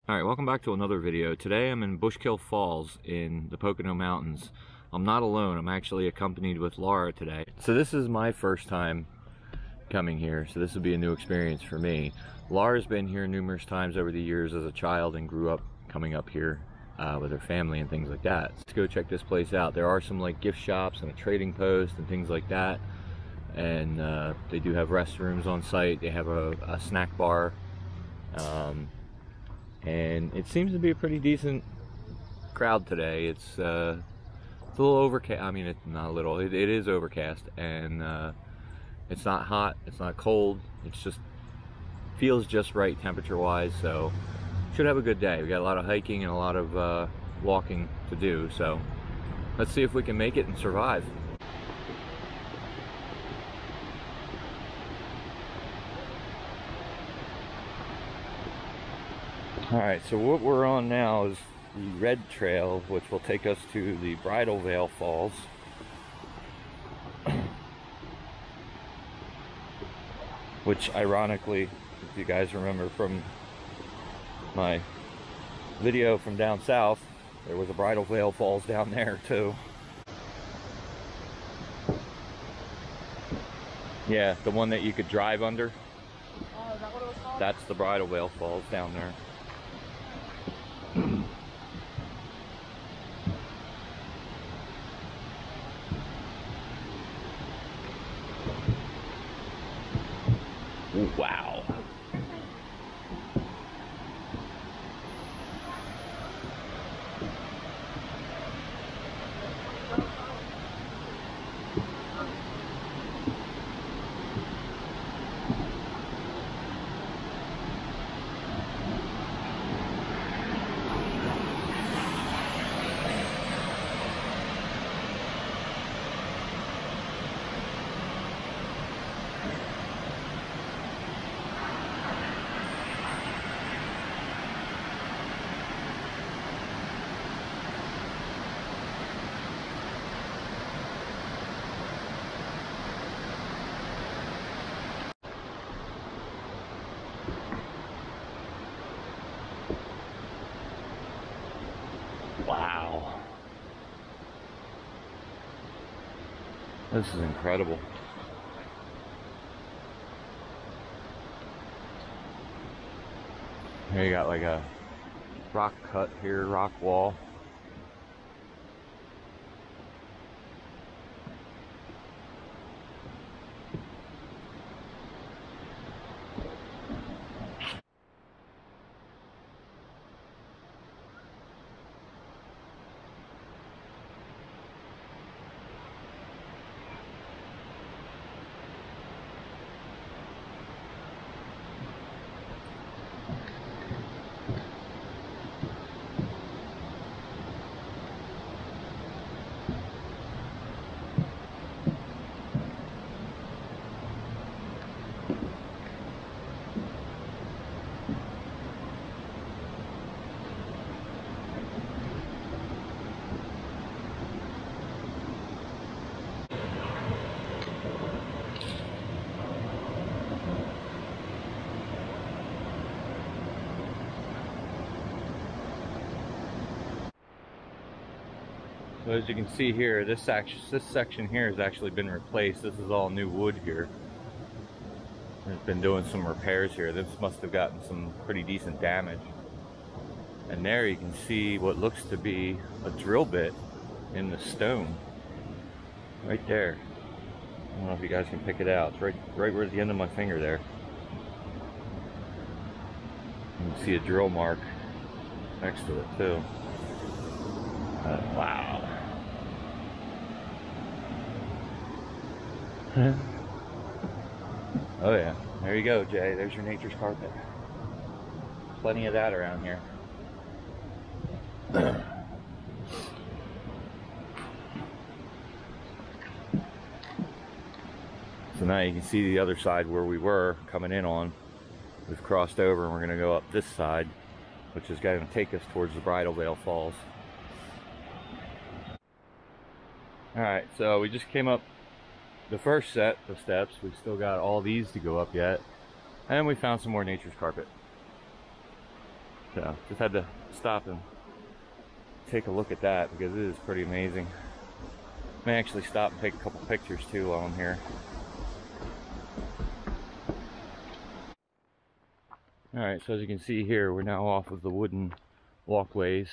Alright, welcome back to another video. Today I'm in Bushkill Falls in the Pocono Mountains. I'm not alone, I'm actually accompanied with Laura today. So this is my first time coming here, so this will be a new experience for me. Laura's been here numerous times over the years as a child and grew up coming up here with her family and things like that. Let's go check this place out. There are some like gift shops and a trading post and things like that. And they do have restrooms on site. They have a snack bar. And it seems to be a pretty decent crowd today. It's a little overcast. I mean, it's not a little. It is overcast, and it's not hot. It's not cold. It's just feels just right temperature-wise. So should have a good day. We got a lot of hiking and a lot of walking to do. So let's see if we can make it and survive. Alright, so what we're on now is the red trail, which will take us to the Vale Falls. Which, ironically, if you guys remember from my video from down south, there was a Vale Falls down there too. Yeah, the one that you could drive under. Oh, is that what it was called? That's the Vale Falls down there. Wow. Wow. This is incredible. Here you got like a rock cut here, rock wall. So as you can see here, this section here has actually been replaced. This is all new wood here. It's been doing some repairs here. This must have gotten some pretty decent damage. And there you can see what looks to be a drill bit in the stone. Right there. I don't know if you guys can pick it out. It's right where at the end of my finger there. You can see a drill mark next to it too. Wow. Oh yeah, there you go, Jay. There's your nature's carpet. Plenty of that around here. So now you can see the other side where we were coming in on. We've crossed over and we're going to go up this side, which is going to take us towards the Vale Falls. Alright, so we just came up the first set of steps. We've still got all these to go up yet. And we found some more nature's carpet. So just had to stop and take a look at that because it is pretty amazing. May actually stop and take a couple pictures too while I'm here. Alright, so as you can see here, we're now off of the wooden walkways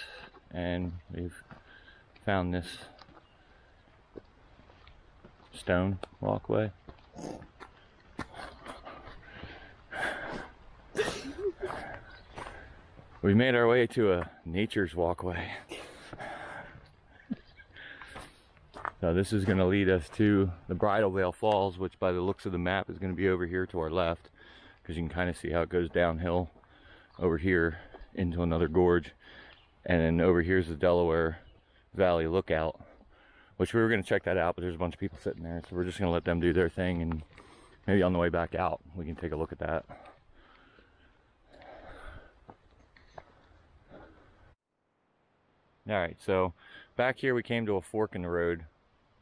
and we've found this stone walkway. We made our way to a nature's walkway. So this is going to lead us to the Vale Falls, which by the looks of the map is going to be over here to our left, because you can kind of see how it goes downhill over here into another gorge. And then over here's the Delaware Valley lookout, which we were going to check that out, but there's a bunch of people sitting there, so we're just going to let them do their thing, and maybe on the way back out we can take a look at that. Alright, so back here we came to a fork in the road.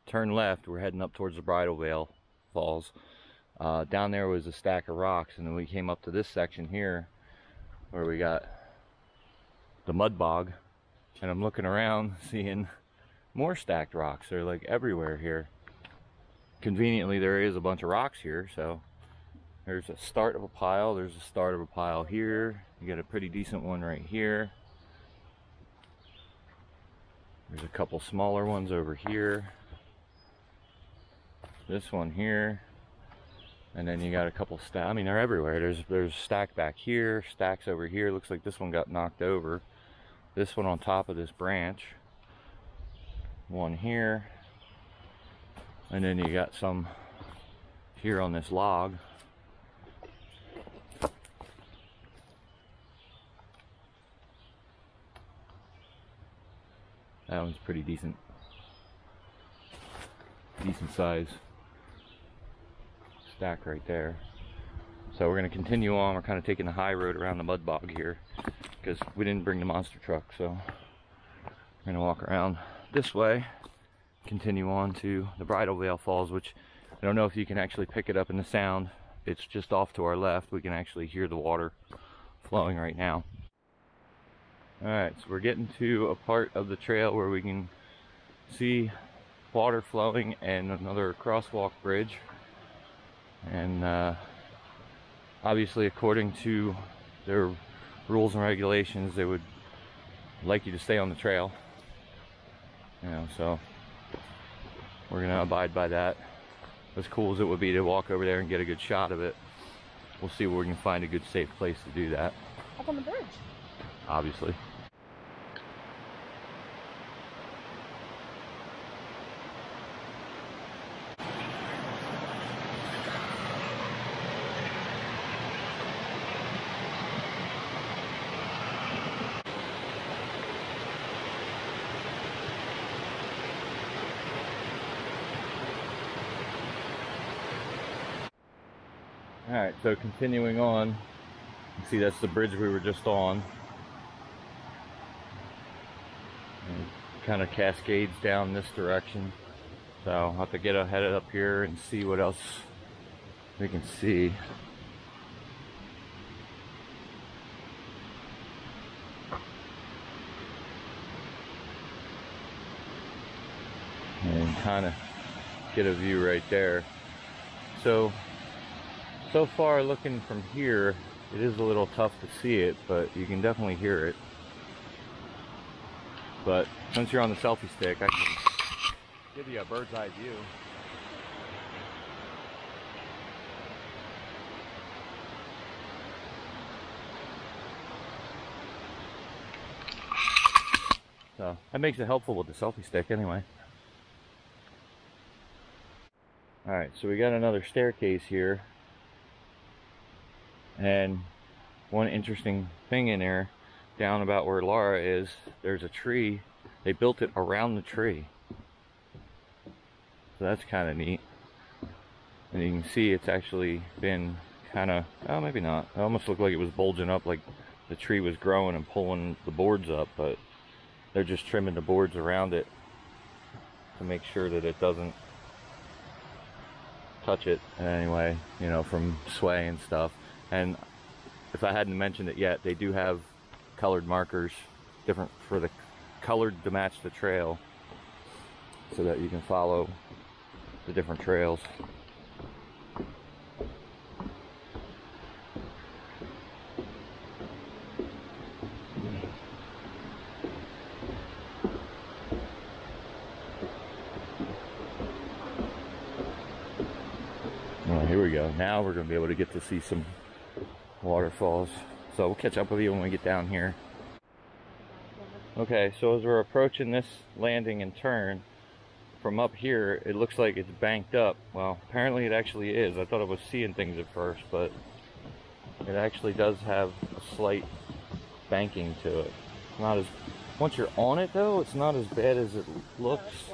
Turn left, we're heading up towards the Vale Falls. Down there was a stack of rocks, and then we came up to this section here where we got the mud bog, and I'm looking around seeing more stacked rocks. They're like everywhere here. Conveniently there is a bunch of rocks here, so there's a start of a pile, there's a start of a pile here. You got a pretty decent one right here. There's a couple smaller ones over here. This one here. And then you got a couple stacks. I mean, they're everywhere. There's stack back here, stacks over here. Looks like this one got knocked over. This one on top of this branch. One here. And then you got some here on this log. That one's pretty decent size stack right there. So we're going to continue on. We're kind of taking the high road around the mud bog here because we didn't bring the monster truck, so we're going to walk around this way, continue on to the Vale Falls, which I don't know if you can actually pick it up in the sound. It's just off to our left. We can actually hear the water flowing right now. Alright, so we're getting to a part of the trail where we can see water flowing and another crosswalk bridge. And obviously, according to their rules and regulations, they would like you to stay on the trail. You know, so we're gonna abide by that. As cool as it would be to walk over there and get a good shot of it, we'll see where we can find a good safe place to do that. Up on the bridge. Obviously. Alright, so continuing on, you see that's the bridge we were just on. And kind of cascades down this direction. So I'll have to get ahead up here and see what else we can see. And kind of get a view right there. So far looking from here, it is a little tough to see it, but you can definitely hear it. But since you're on the selfie stick, I can give you a bird's eye view. So that makes it helpful with the selfie stick anyway. Alright, so we got another staircase here. And one interesting thing in there, down about where Laura is, there's a tree. They built it around the tree. So that's kind of neat. And you can see it's actually been kind of, oh, maybe not. It almost looked like it was bulging up, like the tree was growing and pulling the boards up, but they're just trimming the boards around it to make sure that it doesn't touch it in any way, you know, from sway and stuff. And if I hadn't mentioned it yet, they do have colored markers, different for the colored to match the trail, so that you can follow the different trails. Well, here we go. Now we're going to be able to get to see some waterfalls. So we'll catch up with you when we get down here. Okay, so as we're approaching this landing and turn, from up here, it looks like it's banked up. Well, apparently it actually is. I thought I was seeing things at first, but it actually does have a slight banking to it. Not as, once you're on it though, it's not as bad as it looks.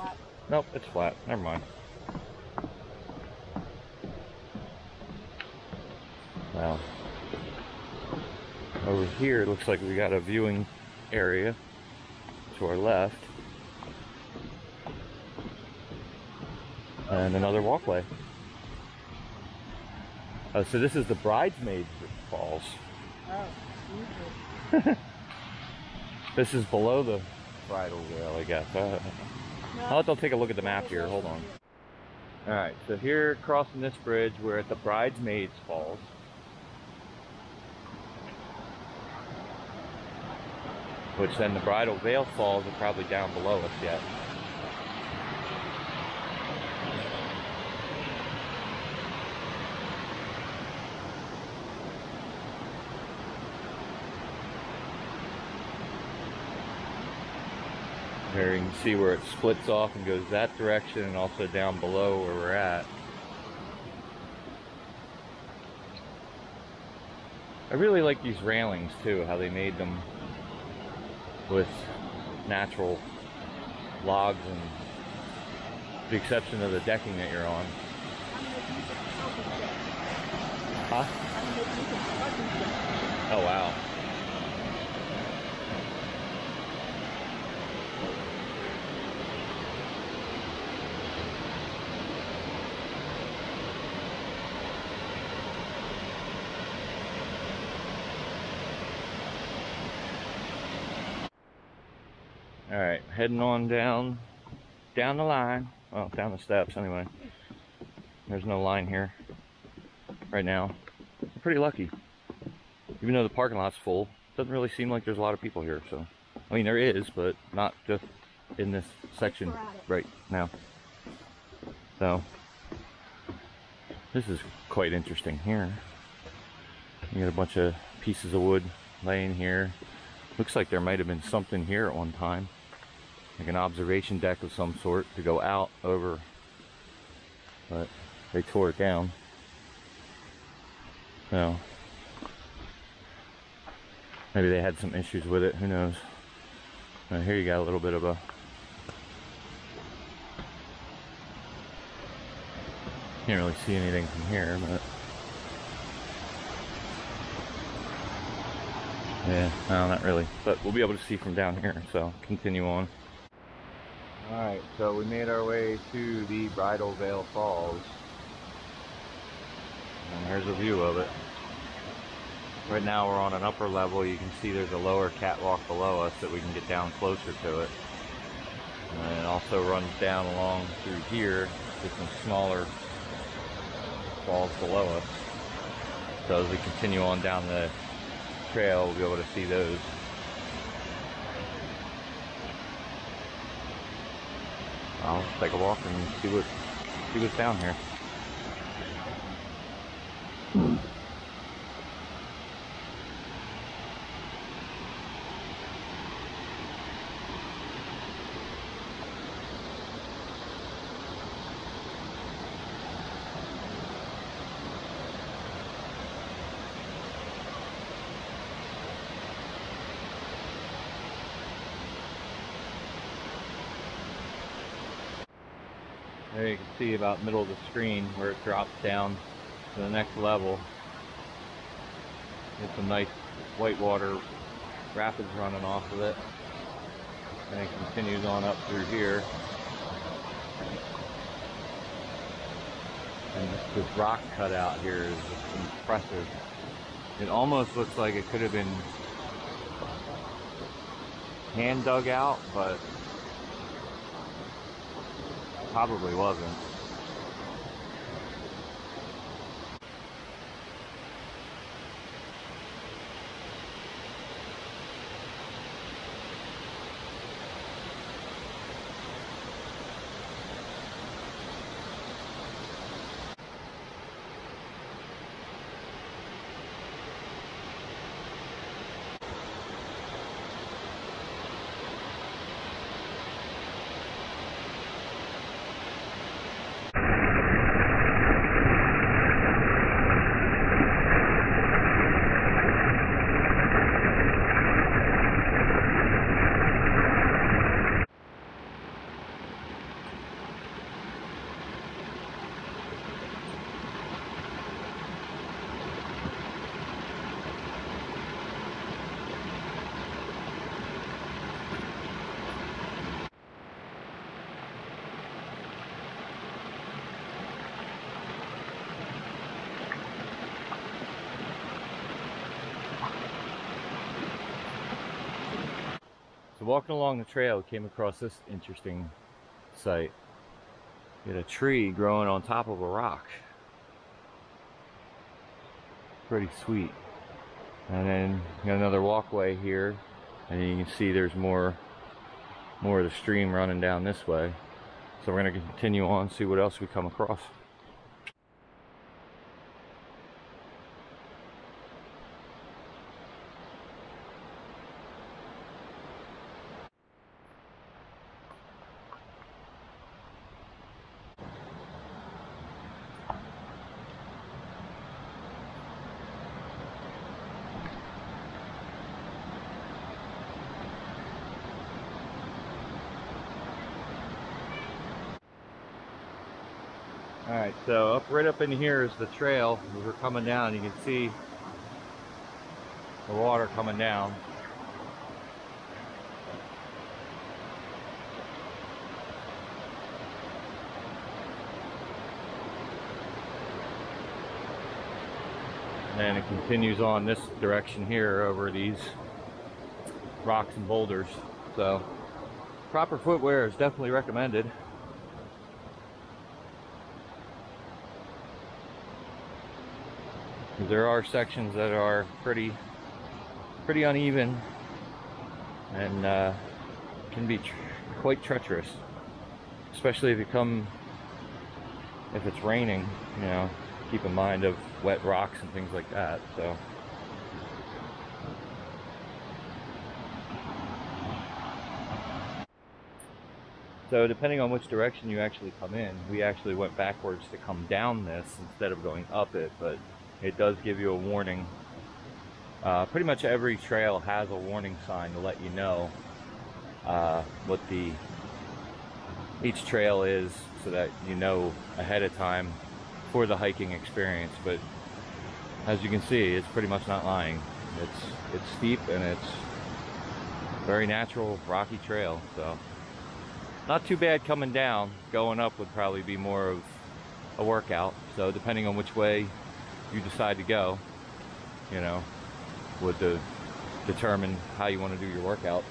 Nope, it's flat. Never mind. Wow. Over here, it looks like we got a viewing area to our left. And another walkway. Oh, so this is the Bridesmaids Falls. Oh, This is below the Bridal Vale, I guess. I'll let them take a look at the map here. Hold on. Alright, so here crossing this bridge, we're at the Bridesmaids Falls. Which then the Bridal Vale Falls are probably down below us yet. Here you can see where it splits off and goes that direction, and also down below where we're at. I really like these railings too, how they made them with natural logs, and the exception of the decking that you're on. Huh? Oh wow. Alright, heading on down the line. Well, down the steps anyway. There's no line here right now. I'm pretty lucky. Even though the parking lot's full, it doesn't really seem like there's a lot of people here. So, I mean, there is, but not just in this section right now. So, this is quite interesting here. You got a bunch of pieces of wood laying here. Looks like there might have been something here at one time. Like an observation deck of some sort to go out over, but they tore it down. So maybe they had some issues with it, who knows. Here you got a little bit of a can't really see anything from here, but yeah, no, not really, but we'll be able to see from down here, so continue on. Alright, so we made our way to the Bridal Vale Falls, and here's a view of it. Right now we're on an upper level. You can see there's a lower catwalk below us that we can get down closer to it. And it also runs down along through here to some smaller falls below us. So as we continue on down the trail, we'll be able to see those. I'll take a walk and see what's down here. There you can see about middle of the screen where it drops down to the next level. There's some nice whitewater rapids running off of it. And it continues on up through here. And this rock cutout here is just impressive. It almost looks like it could have been hand dug out, but probably wasn't. So walking along the trail, came across this interesting sight. You had a tree growing on top of a rock. Pretty sweet. And then you got another walkway here, and you can see there's more of the stream running down this way. So we're going to continue on, see what else we come across. Alright, so right up in here is the trail. As we're coming down, you can see the water coming down. And it continues on this direction here over these rocks and boulders. So proper footwear is definitely recommended. There are sections that are pretty uneven and can be quite treacherous, especially if it's raining. You know, keep in mind of wet rocks and things like that. So depending on which direction you actually come in, we actually went backwards to come down this instead of going up it, but it does give you a warning. Pretty much every trail has a warning sign to let you know what each trail is, so that you know ahead of time for the hiking experience. But as you can see, it's pretty much not lying. It's steep and it's very natural rocky trail, so not too bad coming down. Going up would probably be more of a workout. So depending on which way you decide to go, you know, would determine how you want to do your workout.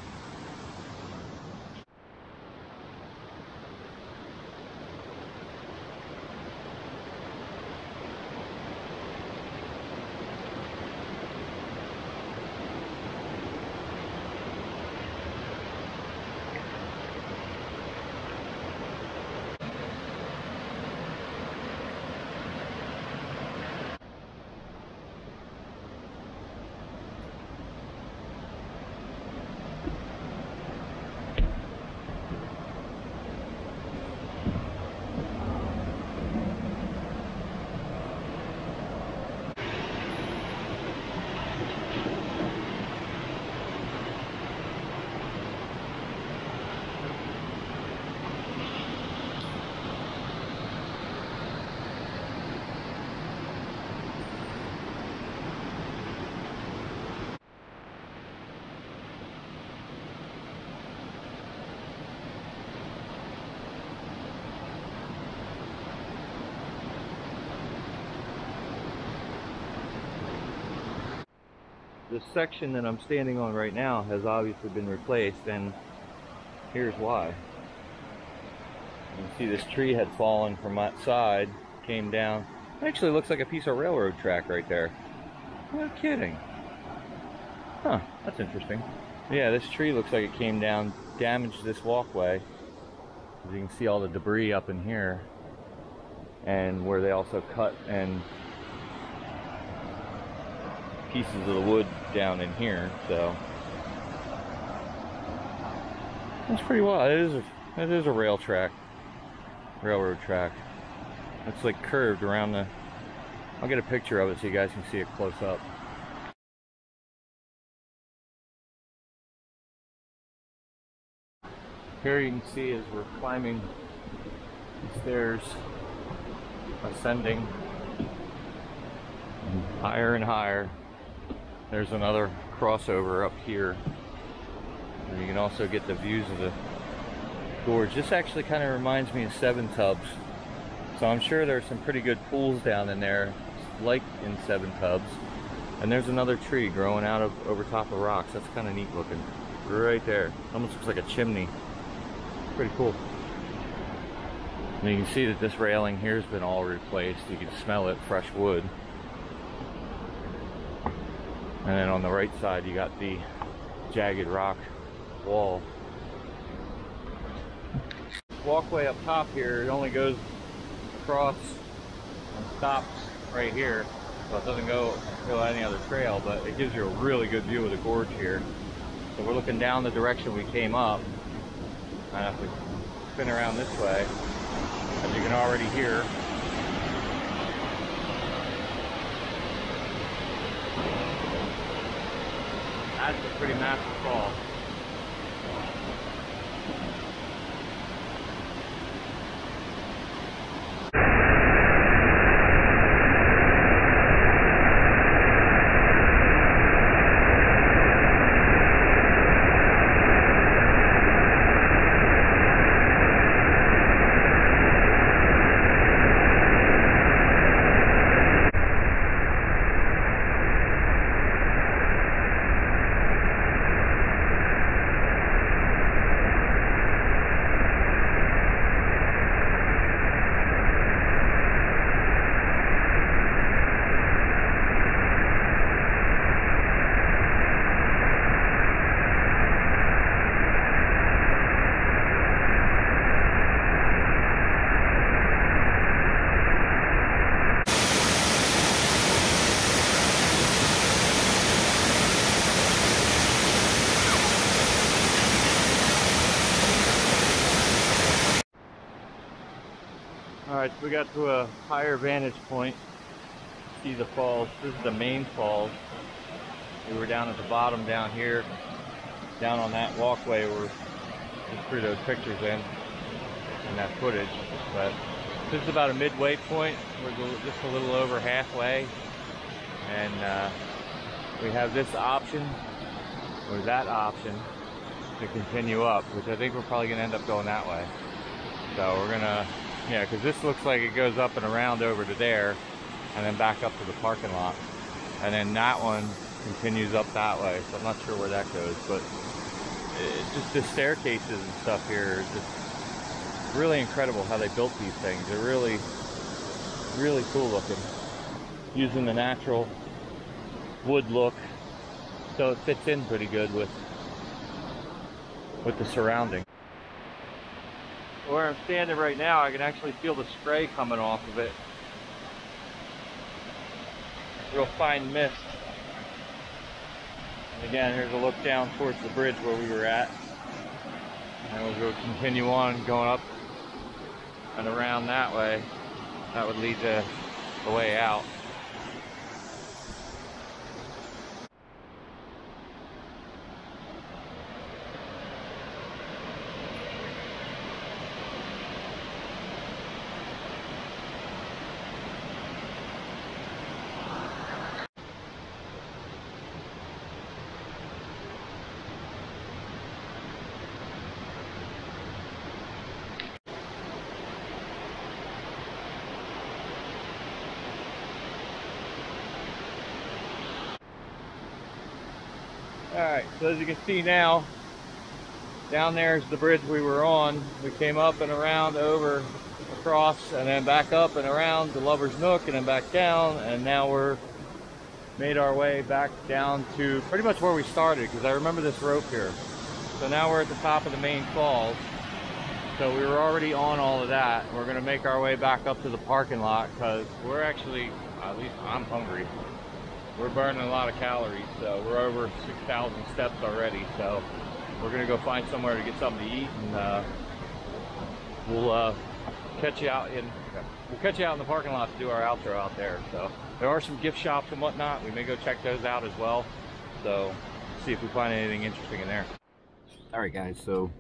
the section that I'm standing on right now has obviously been replaced, and here's why. You can see this tree had fallen from that side, came down. It actually looks like a piece of railroad track right there. No kidding. Huh, that's interesting. Yeah, this tree looks like it came down, damaged this walkway. As you can see all the debris up in here, and where they also cut and pieces of the wood down in here, so that's pretty wild. It is a railroad track. It's like curved around the. I'll get a picture of it so you guys can see it close up. Here you can see as we're climbing the stairs, ascending higher and higher. There's another crossover up here. And you can also get the views of the gorge. This actually kind of reminds me of Seven Tubs. So I'm sure there's some pretty good pools down in there, like in Seven Tubs. And there's another tree growing out of over top of rocks. That's kind of neat looking. Right there. Almost looks like a chimney. Pretty cool. And you can see that this railing here has been all replaced. You can smell it, fresh wood. And then on the right side you got the jagged rock wall. Walkway up top here, it only goes across and stops right here, so it doesn't go any other trail, but it gives you a really good view of the gorge here. So we're looking down the direction we came up, and if we spin around this way, as you can already hear, that's a pretty massive fall. Alright, so we got to a higher vantage point. See the falls. This is the main falls. We were down at the bottom down here, down on that walkway where just threw those pictures in and that footage. But this is about a midway point. We're just a little over halfway, and we have this option or that option to continue up, which I think we're probably going to end up going that way. So we're gonna, yeah, because this looks like it goes up and around over to there and then back up to the parking lot, and then that one continues up that way. So I'm not sure where that goes, but just the staircases and stuff here are just really incredible how they built these things. They're really, really cool looking, using the natural wood look, so it fits in pretty good with the surrounding. Where I'm standing right now, I can actually feel the spray coming off of it. Real fine mist. And again, here's a look down towards the bridge where we were at. And we'll go continue on going up and around that way. That would lead the way out. Alright, so as you can see now, down there is the bridge we were on. We came up and around, over, across, and then back up and around the Lover's Nook, and then back down, and now we're made our way back down to pretty much where we started, because I remember this rope here. So now we're at the top of the main falls. So we were already on all of that. We're going to make our way back up to the parking lot, because we're actually, at least I'm hungry. We're burning a lot of calories, so we're over 6,000 steps already. So we're going to go find somewhere to get something to eat, and we'll catch you out in the parking lot to do our outro out there. So there are some gift shops and whatnot. We may go check those out as well. So see if we find anything interesting in there. All right, guys. So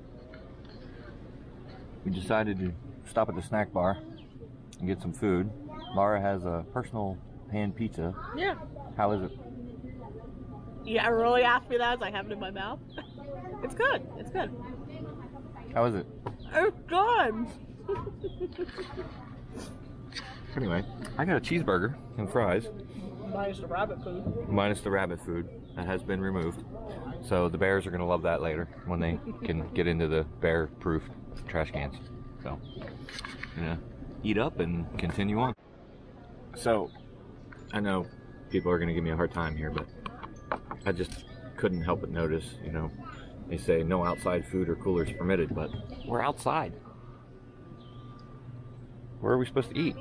we decided to stop at the snack bar and get some food. Laura has a personal pan pizza. Yeah. How is it? Yeah, really asked me that as I have it in my mouth. It's good. It's good. How is it? It's good. Anyway, I got a cheeseburger and fries. Minus the rabbit food. Minus the rabbit food that has been removed. So the bears are going to love that later when they can get into the bear-proof trash cans. So, eat up and continue on. So, I know people are going to give me a hard time here, but I just couldn't help but notice, they say no outside food or coolers permitted, but we're outside. Where are we supposed to eat?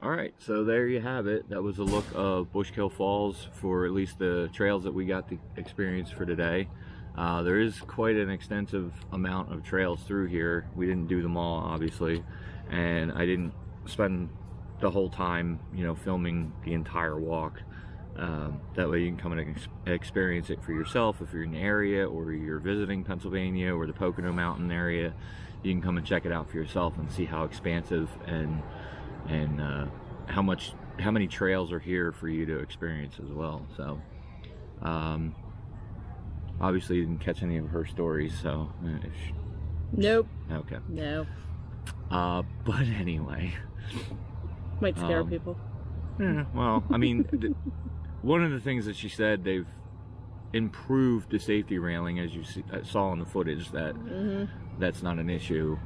Alright, so there you have it. That was a look of Bushkill Falls for at least the trails that we got to experience for today. There is quite an extensive amount of trails through here. We didn't do them all, obviously, and I didn't spend the whole time, filming the entire walk. That way you can come and experience it for yourself. If you're in the area or you're visiting Pennsylvania or the Pocono mountain area, you can come and check it out for yourself and see how expansive and how many trails are here for you to experience as well. So obviously you didn't catch any of her stories, so Nope. Okay. No. But anyway, Might scare people. Yeah, well, I mean, one of the things that she said, they've improved the safety railing, as you saw in the footage, that that's not an issue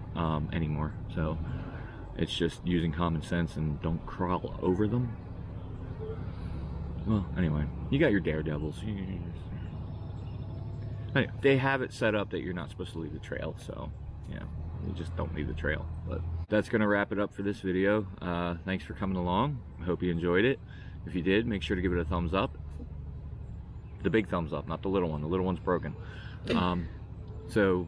anymore. So it's just using common sense and don't crawl over them. Well, anyway, you got your daredevils. Anyway, they have it set up that you're not supposed to leave the trail, so yeah, you just don't leave the trail. But that's gonna wrap it up for this video. Thanks for coming along. I hope you enjoyed it. If you did, make sure to give it a thumbs up. The big thumbs up, not the little one. The little one's broken. So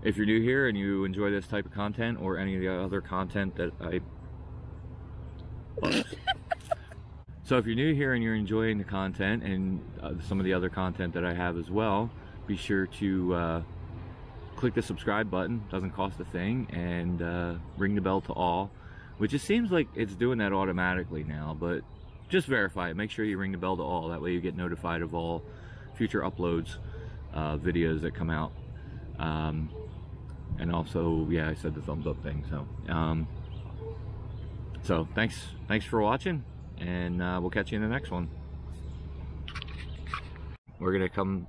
if you're new here and you enjoy this type of content or any of the other content that so if you're new here and you're enjoying the content and some of the other content that I have as well, be sure to click the subscribe button. Doesn't cost a thing, and ring the bell to all, which it seems like it's doing that automatically now, but just verify it. Make sure you ring the bell to all. That way you get notified of all future uploads, videos that come out. And also, yeah, I said the thumbs up thing. So thanks for watching, and we'll catch you in the next one. We're gonna come.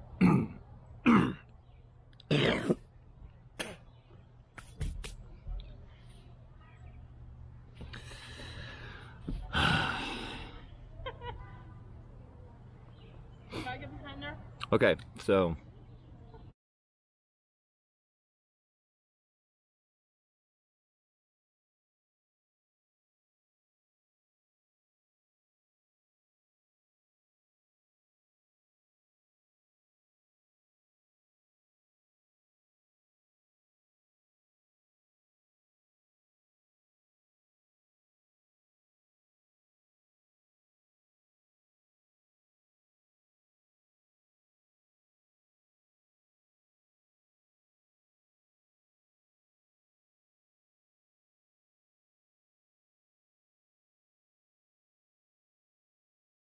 Okay, so